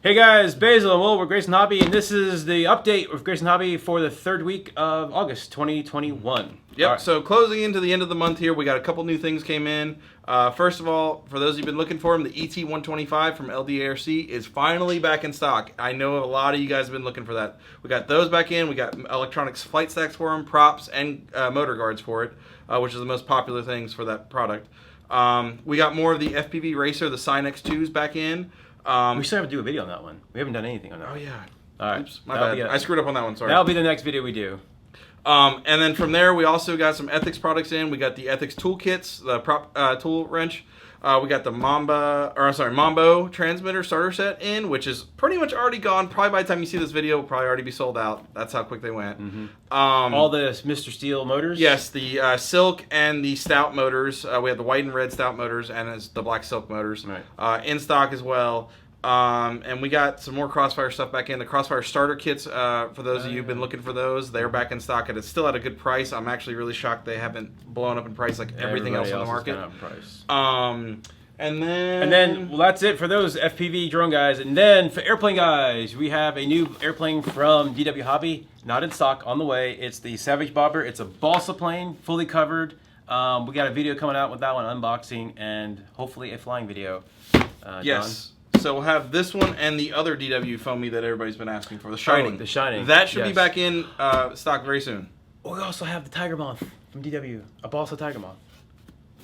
Hey guys, Basil and Will, we're Grayson Hobby, and this is the update with Grayson Hobby for the third week of August 2021. Yep, Right. So closing into the end of the month here, we got a couple new things came in. First of all, for those who've been looking for them, the ET125 from LDARC is finally back in stock. I know a lot of you guys have been looking for that. We got those back in. We got electronics flight stacks for them, props, and motor guards for it, which is the most popular things for that product. We got more of the FPV Racer, the Cynex 2s back in. We still have to do a video on that one. We haven't done anything on that. Oh yeah. All right. Oops, my bad. I screwed up on that one. Sorry. That'll be the next video we do. And then from there, we also got some Ethix products in. We got the Ethix toolkits, the prop tool wrench. We got the Mambo transmitter starter set in, which is pretty much already gone. Probably by the time you see this video, will probably already be sold out. That's how quick they went. Mm-hmm. All the Mr. Steel motors? Yes, the Silk and the Stout motors. We have the white and red Stout motors and it's the black Silk motors. Right. In stock as well. And we got some more Crossfire stuff back in. The Crossfire starter kits, for those of you who've been looking for those, they're back in stock and it's still at a good price. I'm actually really shocked they haven't blown up in price like everything else on the market. And then well, that's it for those FPV drone guys. And then for airplane guys, we have a new airplane from DW Hobby, not in stock, on the way. It's the Savage Bobber. It's a balsa plane, fully covered. We got a video coming out with that one, unboxing, and hopefully a flying video. Yes. So we'll have this one and the other DW foamy that everybody's been asking for, the Shining. Oh, the Shining. That should be back in stock very soon. We also have the Tiger Moth from DW, a balsa Tiger Moth.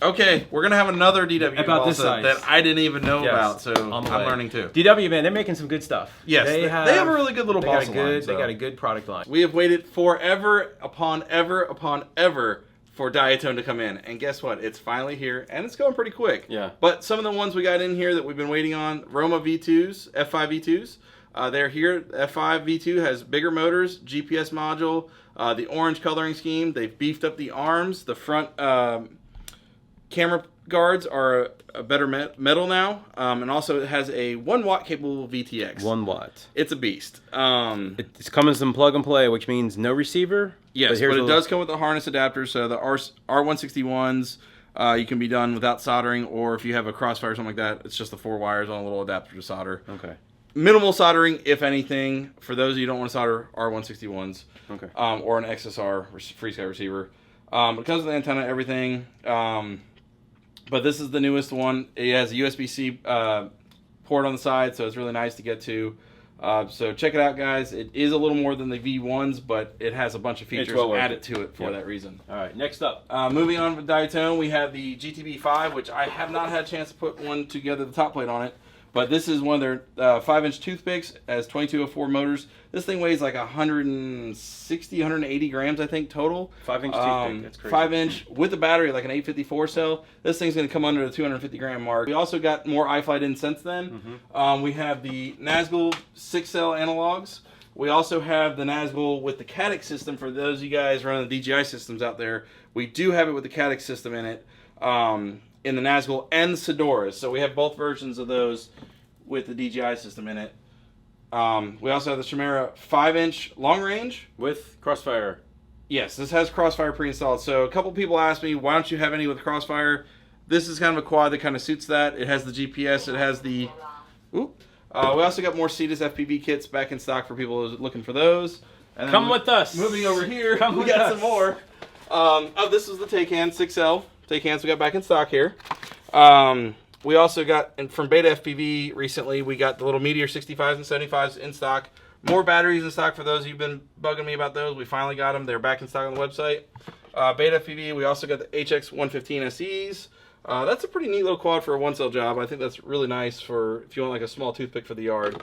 Okay, we're going to have another DW about balsa this size that I didn't even know about, so I'm learning too. DW, man, they're making some good stuff. Yes, they have a really good little balsa line. They got a good product line. We have waited forever upon ever for Diatone to come in, and guess what? It's finally here, and it's going pretty quick. Yeah. But some of the ones we got in here that we've been waiting on, Roma V2s, F5 V2s, they're here. F5 V2 has bigger motors, GPS module, the orange coloring scheme. They've beefed up the arms. The front camera guards are a better metal now, and also it has a 1 watt capable VTX. 1 watt. It's a beast. It's coming some plug and play, which means no receiver. Yes, but it does come with a harness adapter, so the R161s, you can be done without soldering, or if you have a Crossfire or something like that, it's just the 4 wires on a little adapter to solder. Okay. Minimal soldering, if anything, for those of you who don't want to solder R161s. Okay. Or an XSR FreeSky receiver. It comes with the antenna, everything. But this is the newest one. It has a USB-C port on the side, so it's really nice to get to. So check it out, guys. It is a little more than the V1s, but it has a bunch of features added to it for that reason. All right, next up. Moving on with Diatone, we have the GTB5, which I have not had a chance to put one together, the top plate on it. But this is one of their 5-inch toothpicks, has 2204 motors. This thing weighs like 160, 180 grams, I think, total. 5-inch toothpick, that's crazy. 5-inch with a battery, like an 854 cell. This thing's going to come under the 250 gram mark. We also got more iFlight in since then. We have the Nazgul 6-cell analogs. We also have the Nazgul with the Cadix system. For those of you guys running the DJI systems out there, we do have it with the Cadix system in it. In the Nazgul and the Sedoras. So we have both versions of those with the DJI system in it. We also have the Chimera 5-inch long range. With Crossfire. Yes, this has Crossfire pre-installed. So a couple people asked me, why don't you have any with Crossfire? This is kind of a quad that kind of suits that. It has the GPS. It has the... we also got more Cetus FPV kits back in stock for people looking for those. And Come with us. Moving over here, we got some more. This is the Taycan 6L. Taycans we got back in stock here. We also got, from Beta FPV recently, we got the little Meteor 65s and 75s in stock. More batteries in stock for those who've been bugging me about those. We finally got them. They're back in stock on the website. Beta FPV, we also got the HX115 SEs. That's a pretty neat little quad for a 1-cell job. I think that's really nice for if you want like a small toothpick for the yard.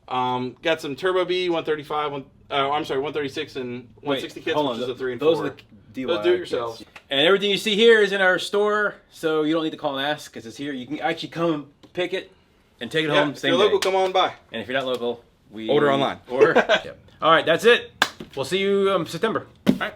Got some Turbo B 135, 136 and 160 kits, which is a 3 and 4. Those are the DIY Those do it yourselves. Kits. And everything you see here is in our store, so you don't need to call and ask because it's here. You can actually come pick it and take it home same if you're day. local, come on by. And if you're not local, we order online. All right, that's it. We'll see you September. All right.